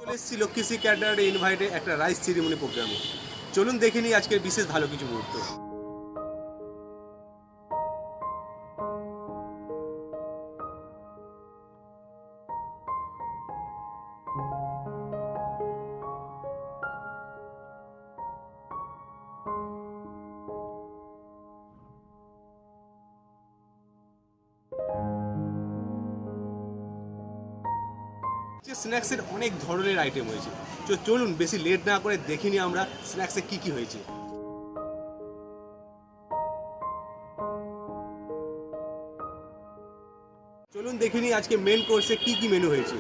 চলে এসেছি লক্ষ্মীশ্রী ক্যাটারারে ইনভাইটে একটা রাইস সেরিমনি প্রোগ্রামে। চলুন দেখে নিই আজকের বিশেষ ভালো কিছু মুহূর্ত। স্ন্যাক্সের অনেক ধরনের আইটেম হয়েছে, তো চলুন বেশি লেট না করে দেখে নিই আমরা স্ন্যাক্সে কি কি হয়েছে। চলুন দেখে নিই আজকে মেন কোর্সে কি কি মেনু হয়েছে।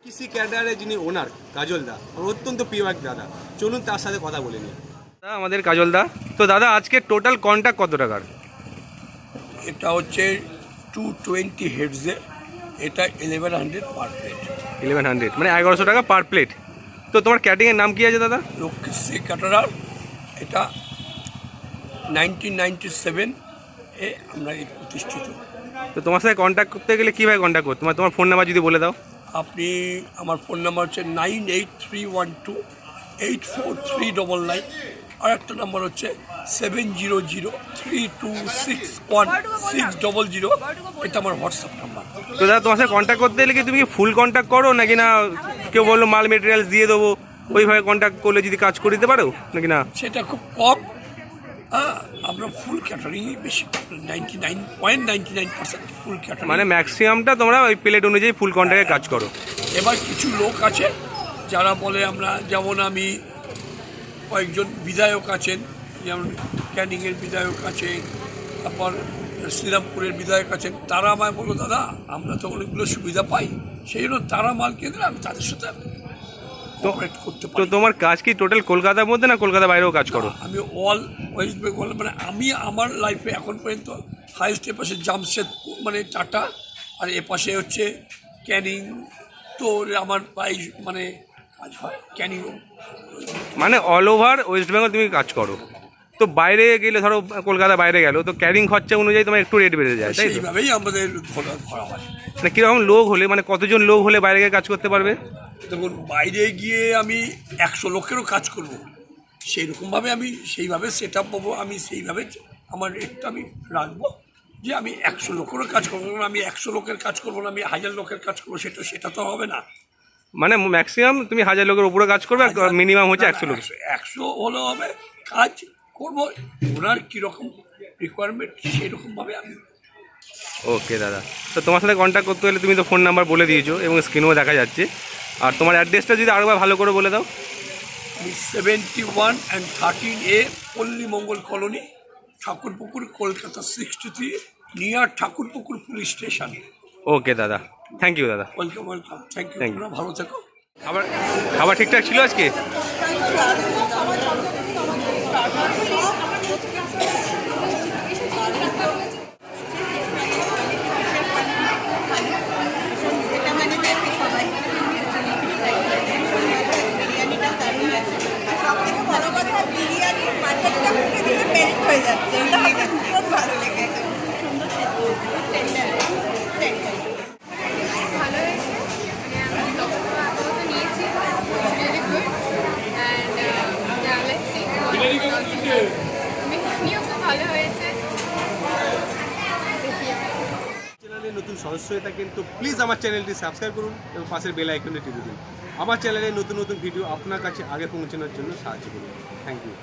কৃষি ক্যাডারে যিনি ওনার কাজল দা, আমার অত্যন্ত প্রিয় এক দাদা। চলুন তার সাথে কথা বলে নিই। দাদা আমাদের কাজল দা, তো দাদা আজকে টোটাল কন্ট্যাক্ট কত টাকার? এটা হচ্ছে 220 হেডসের, এটা 1100 পার প্লেট। 1100 মানে 1100 টাকা পার প্লেট। তো তোমার ক্যাটারিংয়ের নাম কি আছে দাদা? লক্ষ্মীশ্রী ক্যাটারার। এটা 1997 এ আমরা এই প্রতিষ্ঠিত। তো তোমার সাথে কন্ট্যাক্ট করতে গেলে কীভাবে কন্ট্যাক্ট করতে? তোমার ফোন নাম্বার যদি বলে দাও। আপনি আমার ফোন নাম্বার হচ্ছে 9831284399, আর একটা নাম্বার হচ্ছে 7003261600। এটা আমার হোয়াটসঅ্যাপ নাম্বার। তো দাদা তোমার সাথে কন্ট্যাক্ট করতে গেলে কি তুমি ফুল কন্ট্যাক্ট করো নাকি না কেউ বললো মাল মেটেরিয়ালস দিয়ে দেবো, ওইভাবে কন্ট্যাক্ট করলে যদি কাজ করে দিতে পারো নাকি না? সেটা খুব কম। হ্যাঁ, আমরা ফুল ক্যাটারিংই বেশি, 99.99% ফুল ক্যাটারিং। মানে ম্যাক্সিমামটা তোমরা ওই প্লেট অনুযায়ী ফুল কন্ট্যাক্টে কাজ করো। এবার কিছু লোক আছে যারা বলে আমরা, যেমন আমি কয়েকজন বিধায়ক আছেন, যেমন ক্যানিংয়ের বিধায়ক আছেন, তারপর শ্রীরামপুরের বিধায়ক আছেন, তারা আমায় বললো দাদা আমরা তো অনেকগুলো সুবিধা পাই, সেই জন্য তারা মাল কিনলে আমি তাদের সাথে কোঅপারেট করতে তো পারি। তোমার কাজ কি টোটাল কলকাতার মধ্যে না কলকাতা বাইরেও কাজ করো? আমি অল ওয়েস্ট বেঙ্গল, মানে আমি আমার লাইফে এখন পর্যন্ত হাইস্ট এপাশে জামশেদপুর মানে টাটা, আর এপাশে হচ্ছে ক্যানিং। তো আমার প্রায় মানে কাজ হয় ক্যানিংও। মানে অল ওভার ওয়েস্ট বেঙ্গল তুমি কাজ করো। তো বাইরে গেলে ধরো কলকাতা বাইরে গেল, তো ক্যারিং খরচা অনুযায়ী তোমার একটু রেট বেড়ে যায়, তাই তো? সেইভাবেই আমাদের ধরা হয়। মানে কীরকম লোক হলে, মানে কতজন লোক হলে বাইরে গিয়ে কাজ করতে পারবে? দেখুন, বাইরে গিয়ে আমি 100 লোকেরও কাজ করব, সেই রকমভাবে আমি সেইভাবে সেট আপ পাবো, আমি সেইভাবে আমার রেটটা আমি রাখবো যে আমি 100 লোকেরও কাজ করবো। আমি 100 লোকের কাজ করবো না, আমি 1000 লোকের কাজ করবো, সেটা তো হবে না। মানে ম্যাক্সিমাম তুমি 1000 লোকের উপরে কাজ করবে, আর মিনিমাম হচ্ছে 100 লোক। 100 হলেও হবে, কাজ করবো ওনার কীরকম রিকোয়ারমেন্ট সেরকমভাবে আমি। ওকে দাদা, তো তোমার সাথে কন্ট্যাক্ট করতে হলে তুমি তো ফোন নাম্বার বলে দিয়েছো এবং স্ক্রিনেও দেখা যাচ্ছে, আর তোমার অ্যাড্রেসটা যদি আরও ভালো করে বলে দাও। 71 and 13A Pallimangal colony, Thakurpukur, Kolkata 63, near Thakurpukur police station. Okay দাদা, থ্যাংক ইউ দাদা। Welcome welcome, thank you. তোমরা ভালো থেকো। খাবার ঠিকঠাক ছিল আজকে? মেহমানিও খুব ভালো হয়েছে। চ্যানেলে নতুন সদস্য হয়ে থাকেন তো প্লিজ আমার চ্যানেলটি সাবস্ক্রাইব করুন এবং পাশের বেল আইকনটি টিপে দিন। আমার চ্যানেলে নতুন নতুন ভিডিও আপনার কাছে আগে পৌঁছানোর জন্য সাহায্য করুন। Thank you.